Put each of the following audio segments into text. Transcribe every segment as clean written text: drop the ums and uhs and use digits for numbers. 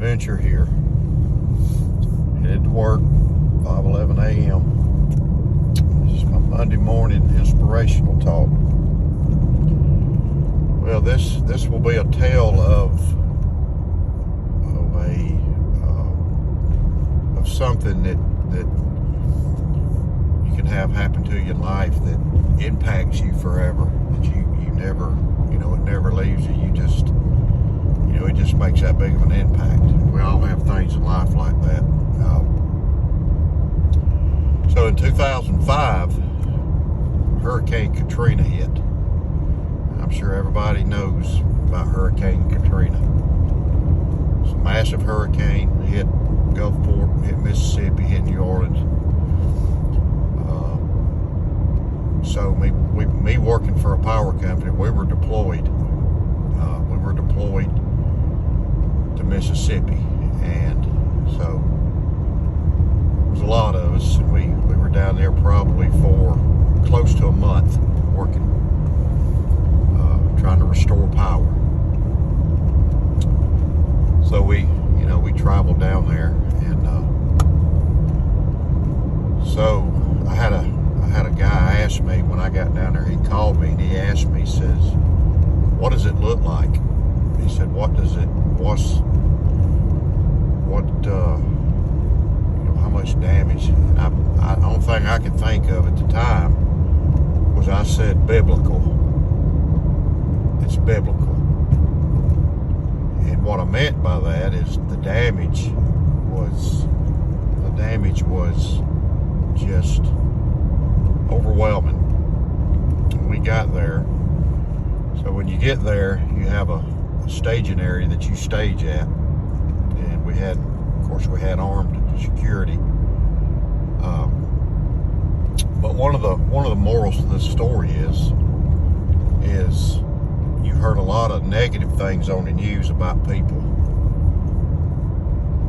adventure here. Headed to work, 5:11 a.m. This is my Monday morning inspirational talk. Well, this will be a tale of something that you can have happen to you in life that impacts you forever. That you never, it never leaves you. You just, it just makes that big of an impact. We all have things in life like that. So in 2005, Hurricane Katrina hit. I'm sure everybody knows about Hurricane Katrina. It's a massive hurricane, hit Gulfport, hit Mississippi, hit New Orleans. So me working for a power company, we were deployed. We were deployed to Mississippi, and so it was a lot of us, and we were down there probably for close to a month working, trying to restore power. So we traveled down there, and so I had a guy ask me when I got down there. He called me and he asked me, he says, "What does it look like?" He said, how much damage? And I the only thing I could think of at the time was I said biblical. It's biblical. And what I meant by that is the damage was just overwhelming. We got there. So when you get there, you have a staging area that you stage at, and we had armed security. But one of the morals of this story is you heard a lot of negative things on the news about people,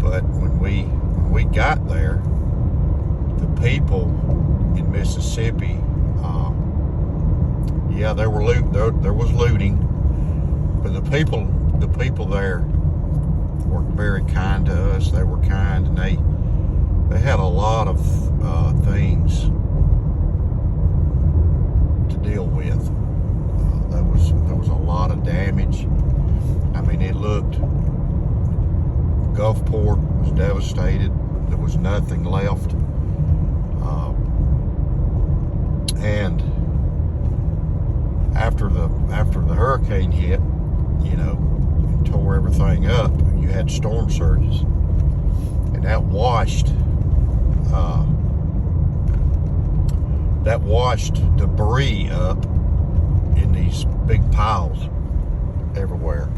but when we got there, the people in Mississippi, there was looting, but the people there were very kind to us. They were kind, and they had a lot of things to deal with. There was a lot of damage. I mean, it looked, Gulfport was devastated. There was nothing left. And after the hurricane hit, and tore everything up, you had storm surges, and that washed debris up in these big piles everywhere.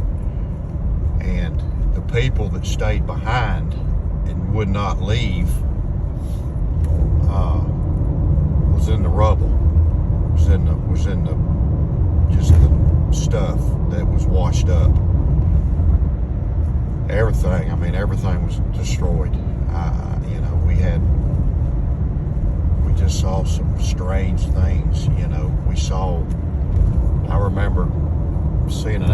And the people that stayed behind and would not leave was in the rubble, was in the just the stuff that was washed up. Everything was destroyed. We just saw some strange things. I remember seeing a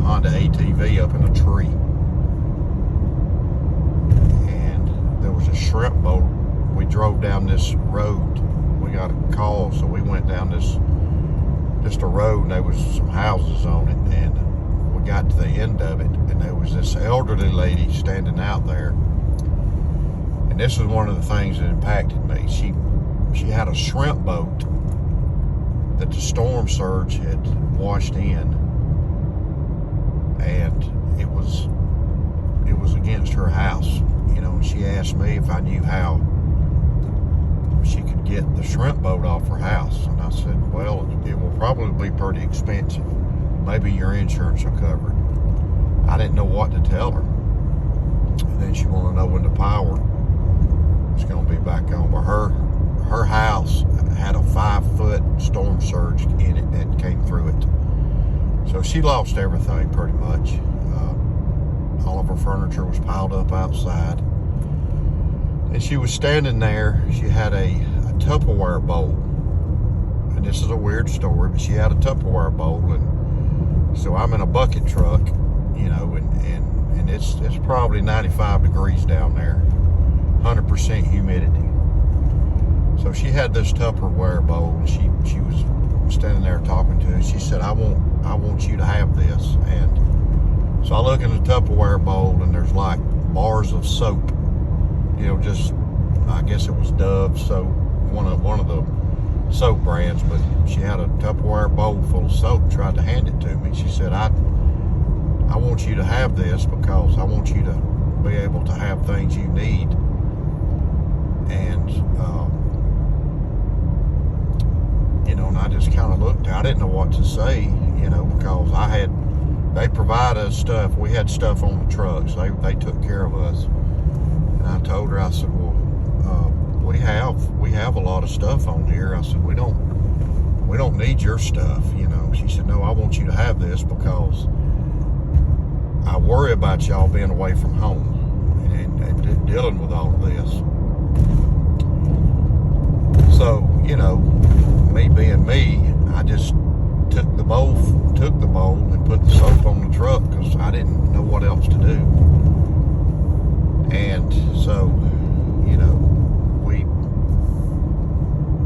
Honda ATV up in a tree, and there was a shrimp boat. We drove down this road. We got a call, so we went down just a road, and there was some houses on it, and we got to the end of it, and there was this elderly lady standing out there. And this was one of the things that impacted me. She had a shrimp boat that the storm surge had washed in, and it was against her house, and she asked me if I knew how she could get the shrimp boat off her house. And I said, well, it will probably be pretty expensive. Maybe your insurance will cover it. I didn't know what to tell her. And then she wanted to know when the power was going to be back on. But her house had a 5-foot storm surge in it that came through it. So she lost everything pretty much. All of her furniture was piled up outside. And she was standing there. She had a Tupperware bowl. And this is a weird story, but she had a Tupperware bowl. And so I'm in a bucket truck, and and it's probably 95 degrees down there, 100% humidity. So she had this Tupperware bowl, and she was standing there talking to us. She said, I want you to have this. And so I look in the Tupperware bowl, and there's like bars of soap, just, I guess it was Dove soap, one of the soap brands, but she had a Tupperware bowl full of soap and tried to hand it to me. She said, I want you to have this because I want you to be able to have things you need. And and I just kind of looked. I didn't know what to say, because they provide us stuff. We had stuff on the trucks. They took care of us. And I told her, I said, well, we have a lot of stuff on here. I said, we don't need your stuff, She said, no, I want you to have this because I worry about y'all being away from home and dealing with all of this. So, me being me, I just took the bowl and put the soap on the truck because I didn't know what else to do. And so,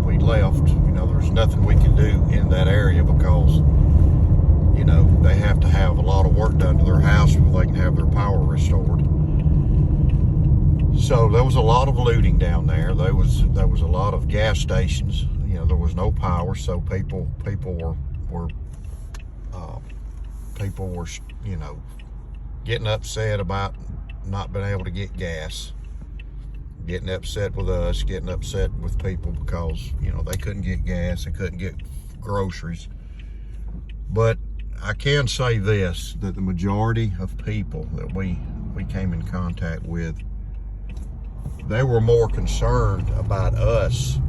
we left. There's nothing we could do in that area because, they have to have a lot of work done to their house before they can have their power restored. So there was a lot of looting down there. There was a lot of gas stations. There was no power, so people were getting upset about not being able to get gas, getting upset with us, getting upset with people because they couldn't get gas, they couldn't get groceries. But I can say this, that the majority of people that we came in contact with, they were more concerned about us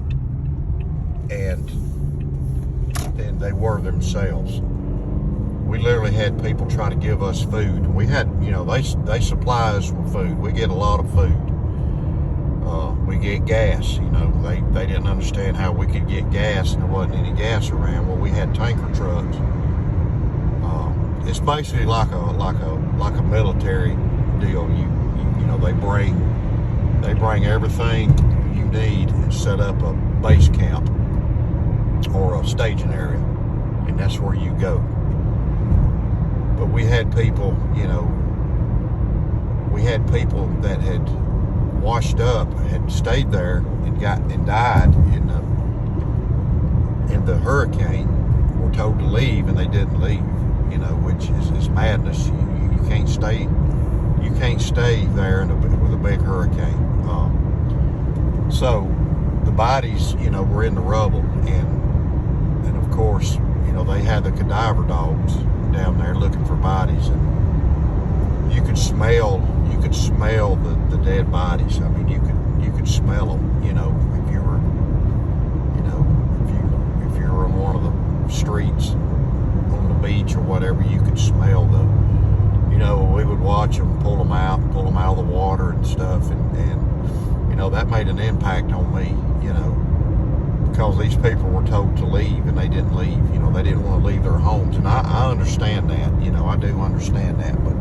than they were themselves. We literally had people try to give us food. We had, they supply us with food. We get a lot of food. We get gas. They didn't understand how we could get gas and there wasn't any gas around. Well, we had tanker trucks. It's basically like a military deal. They bring everything you need and set up a base camp or a staging area, and that's where you go. But we had people, that had washed up, had stayed there and died in the hurricane, were told to leave and they didn't leave, which is madness. You can't stay there with a big hurricane. So the bodies, were in the rubble, and of course, they had the cadaver dogs down there looking for bodies, and you could smell the dead bodies. I mean, you could smell them. If you were on one of the streets on the beach or whatever, you could smell them. We would watch them, pull them out of the water and stuff, and that made an impact on me, because these people were told to leave and they didn't leave. They didn't want to leave their homes, and I understand that. I do understand that, but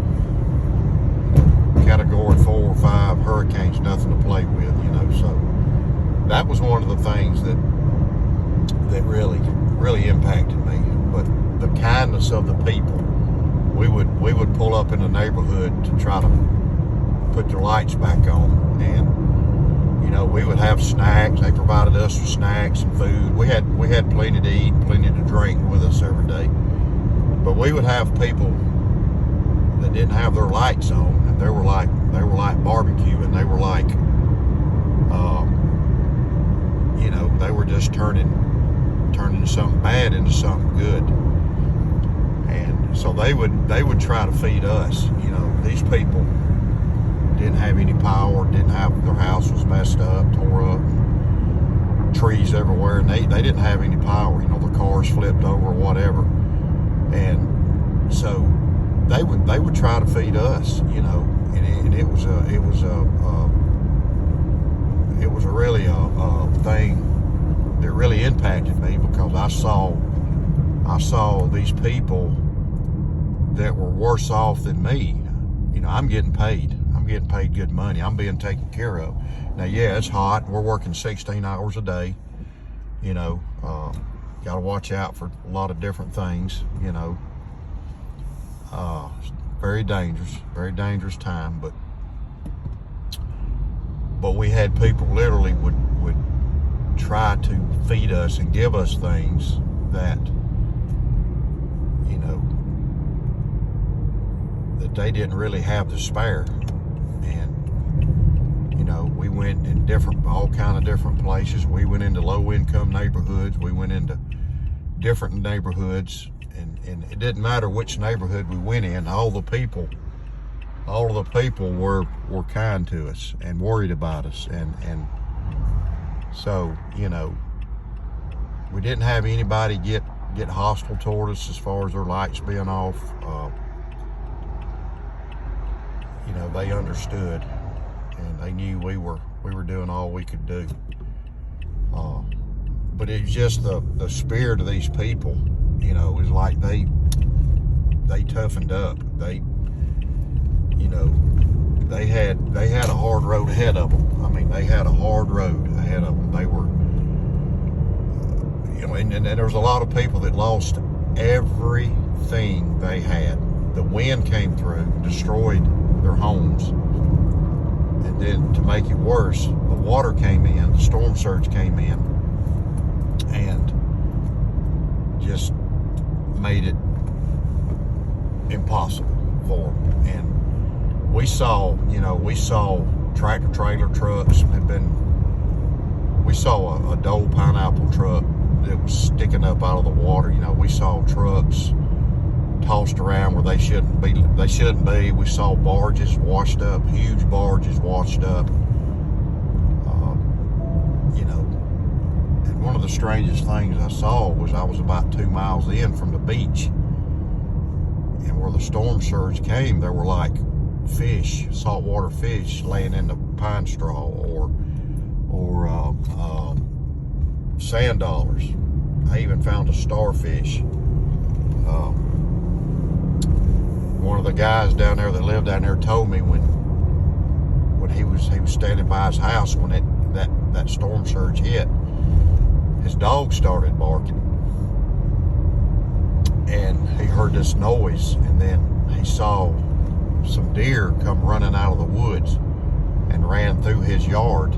Category 4 or 5 hurricanes, nothing to play with, so that was one of the things that really impacted me. But the kindness of the people. We would pull up in the neighborhood to try to put their lights back on, and we would have snacks. They provided us with snacks and food. We had plenty to eat, plenty to drink with us every day. But we would have people that didn't have their lights on, and they were like barbecue, and they were like, they were just turning something bad into something good. And so they would try to feed us. These people didn't have any power, their house was messed up, tore up, trees everywhere, and they didn't have any power. The cars flipped over or whatever. And so they would try to feed us, and it was really a thing that really impacted me, because I saw these people that were worse off than me, I'm getting paid. I'm getting paid good money. I'm being taken care of. Now, yeah, it's hot. We're working 16 hours a day. Got to watch out for a lot of different things. Very dangerous time. But we had people literally would try to feed us and give us things that that they didn't really have to spare. And we went in all kind of different places. We went into low-income neighborhoods. We went into different neighborhoods, and it didn't matter which neighborhood we went in. All of the people were kind to us and worried about us, and so we didn't have anybody get hostile toward us as far as their lights being off. They understood, and they knew we were doing all we could do. But it's just the spirit of these people. It was like they toughened up. They had a hard road ahead of them. I mean, they had a hard road ahead of them. They were, and there was a lot of people that lost everything they had. The wind came through, destroyed their homes, and then to make it worse, the water came in, the storm surge came in, and just made it impossible for them. And we saw tractor trailer trucks we saw a Dole pineapple truck that was sticking up out of the water. We saw trucks tossed around where they shouldn't be. We saw barges washed up, huge barges washed up. And one of the strangest things I saw was I was about 2 miles in from the beach, and where the storm surge came, there were like fish, saltwater fish, laying in the pine straw, or sand dollars. I even found a starfish. One of the guys down there that lived down there told me when he was standing by his house when that storm surge hit, his dog started barking, and he heard this noise, and then he saw some deer come running out of the woods and ran through his yard.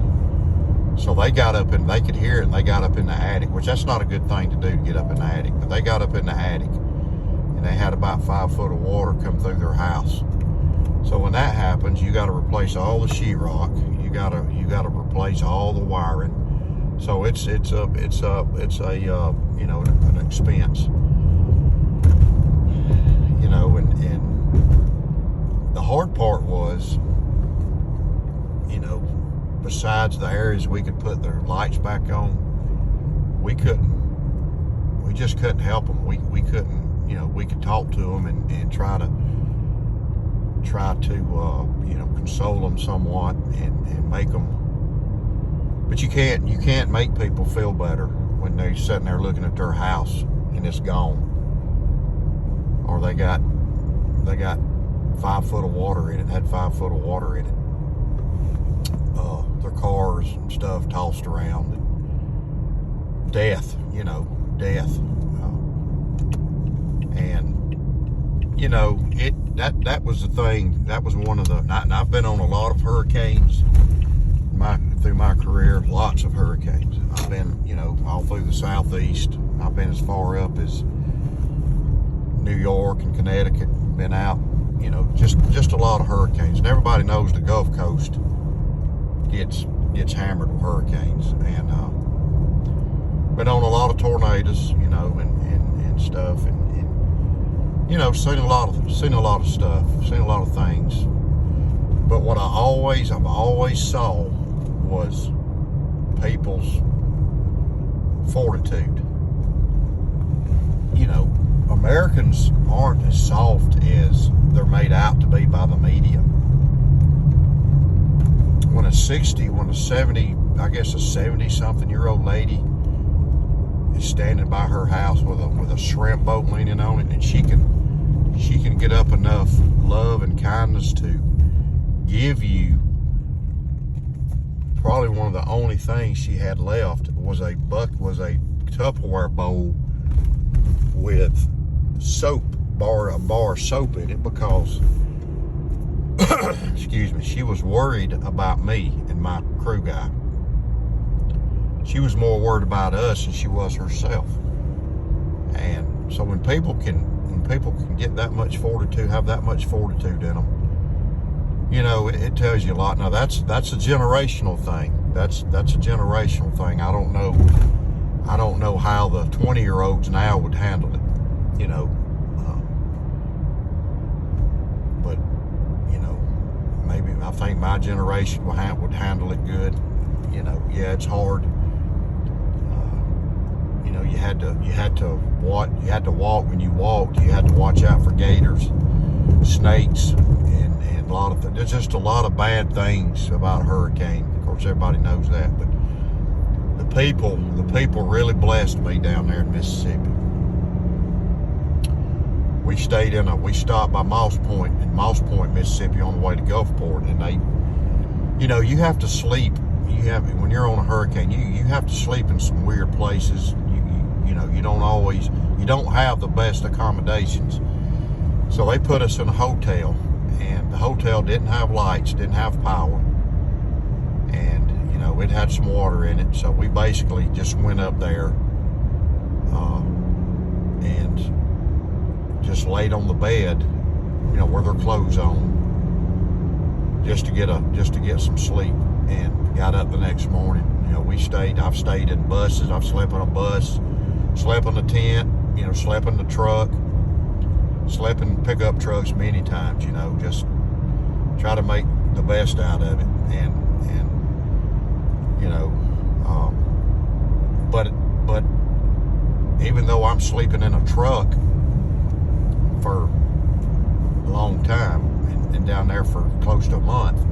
So they got up, and they could hear it, and they got up in the attic, which that's not a good thing to do, to get up in the attic, but they got up in the attic, and they had about 5 foot of water come through their house. So when that happens, you got to replace all the sheetrock. You got to replace all the wiring. So it's an expense. And the hard part was, besides the areas we could put their lights back on, we just couldn't help them. We couldn't. We could talk to them and try to console them somewhat and make them. But you can't make people feel better when they're sitting there looking at their house and it's gone, or they got 5 foot of water in it. Had 5 foot of water in it. Their cars and stuff tossed around. And death. That was the thing. That was one of the. And I've been on a lot of hurricanes through my career. Lots of hurricanes. I've been, all through the southeast. I've been as far up as New York and Connecticut. Been out, just a lot of hurricanes. And everybody knows the Gulf Coast gets hammered with hurricanes. And been on a lot of tornadoes, and stuff, and seen a lot of stuff, seen a lot of things. But what I've always saw was people's fortitude. Americans aren't as soft as they're made out to be by the media. When a 70-something-year-old lady is standing by her house with a shrimp boat leaning on it, and she can get up enough love and kindness to give you probably one of the only things she had left was a Tupperware bowl with soap, a bar of soap in it, because excuse me, she was worried about me and my crew guy. She was more worried about us than she was herself. And so when people can get that much fortitude, have that much fortitude in them, you know, it tells you a lot. Now that's a generational thing. That's a generational thing. I don't know how the 20-year-olds now would handle it, you know. But you know, maybe I think my generation would handle it good. You know, yeah, it's hard. You know, you had to walk when you walked. You had to watch out for gators, snakes, and a lot of there's just a lot of bad things about a hurricane. Of course, everybody knows that, but the people really blessed me down there in Mississippi. We stopped by Moss Point in Moss Point, Mississippi, on the way to Gulfport, and you know, you have to sleep. When you're on a hurricane, you have to sleep in some weird places. You know, you don't have the best accommodations. So they put us in a hotel, and the hotel didn't have lights, didn't have power, and you know, it had some water in it. So we basically just went up there and just laid on the bed, you know, with our clothes on, just to get some sleep, and got up the next morning. You know, I've stayed in buses. I've slept on a bus, slept in a tent, you know, slept in the truck, slept in pickup trucks many times, you know, just try to make the best out of it. And you know, but even though I'm sleeping in a truck for a long time and down there for close to a month,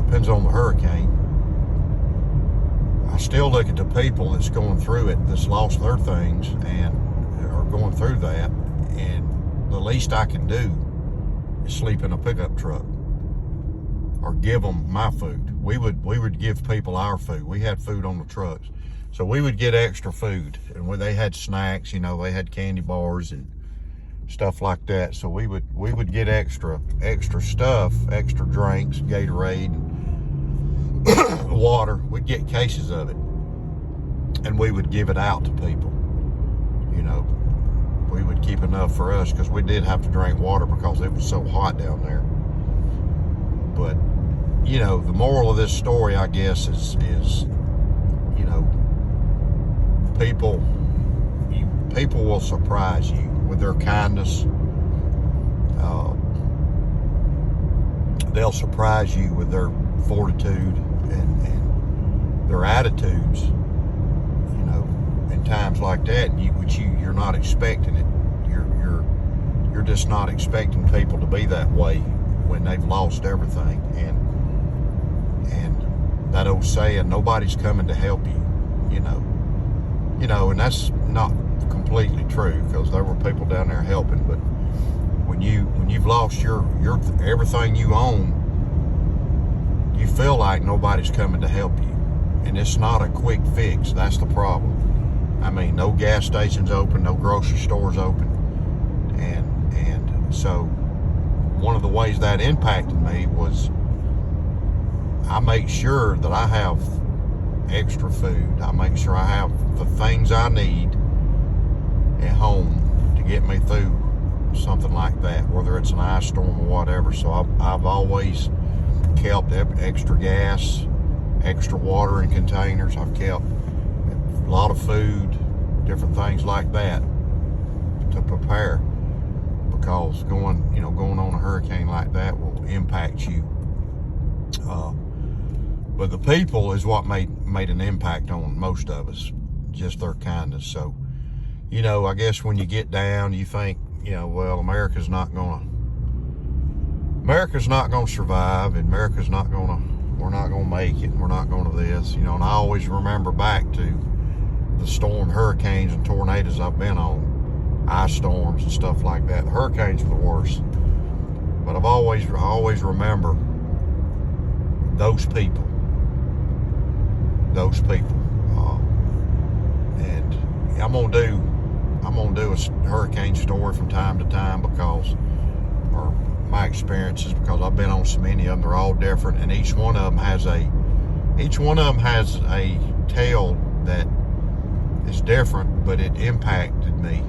depends on the hurricane, I still look at the people that's going through it, that's lost their things and are going through that, and the least I can do is sleep in a pickup truck or give them my food. We would give people our food. We had food on the trucks, so we would get extra food, and when they had snacks, you know, they had candy bars and stuff like that. So we would get extra stuff, extra drinks, Gatorade, water. We'd get cases of it, and we would give it out to people. You know, we would keep enough for us, because we did have to drink water because it was so hot down there. But you know, the moral of this story, I guess, is you know, people will surprise you with their kindness. They'll surprise you with their fortitude and their attitudes, you know, in times like that, which you're not expecting it. You're just not expecting people to be that way when they've lost everything. And that old saying, nobody's coming to help you, you know, and that's not completely true, because there were people down there helping. But when you've lost your everything you own, you feel like nobody's coming to help you, and it's not a quick fix. That's the problem. I mean, no gas stations open, no grocery stores open, and so one of the ways that impacted me was I make sure that I have extra food. I make sure I have the things I need at home to get me through something like that, whether it's an ice storm or whatever. So I've always kept extra gas, extra water in containers. I've kept a lot of food, different things like that to prepare, because going on a hurricane like that will impact you. But the people is what made an impact on most of us, just their kindness. So, you know, I guess when you get down, you think, you know, well, America's not gonna survive, and we're not gonna make it, and we're not gonna this, you know. And I always remember back to the hurricanes and tornadoes I've been on, ice storms and stuff like that. The hurricanes were the worst. But I always remember those people. And I'm gonna do a hurricane story from time to time or my experiences, because I've been on so many of them. They're all different, and each one of them has a tale that is different, but it impacted me.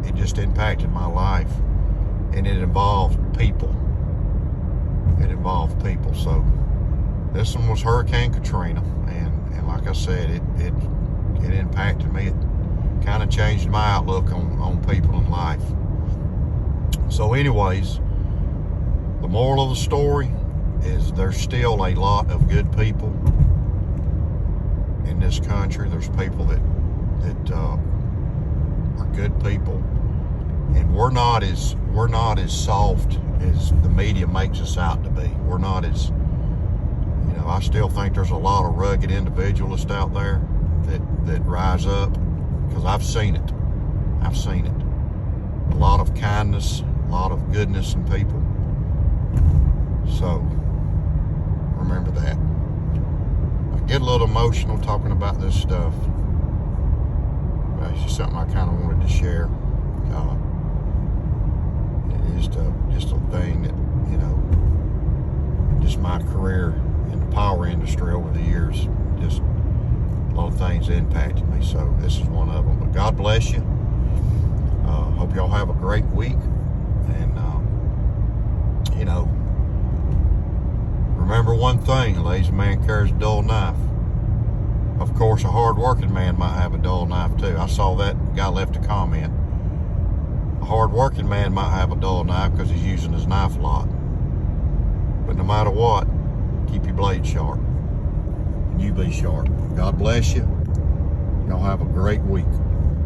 It just impacted my life, and it involved people. So this one was Hurricane Katrina, and like I said, it impacted me. It kind of changed my outlook on people in life. So anyways, the moral of the story is there's still a lot of good people in this country. There's people that are good people, and we're not as soft as the media makes us out to be. We're not as, I still think there's a lot of rugged individualists out there that rise up, because I've seen it. A lot of kindness, a lot of goodness in people. So remember that. I get a little emotional talking about this stuff. It's just something I kind of wanted to share. It is just a thing that, just my career in the power industry over the years, just a lot of things impacted me. So this is one of them. But God bless you. Hope y'all have a great week. And, remember one thing: a lazy man carries a dull knife. Of course, a hard-working man might have a dull knife too. I saw that guy left a comment. A hard-working man might have a dull knife because he's using his knife a lot. But no matter what, keep your blade sharp. And you be sharp. God bless you. Y'all have a great week.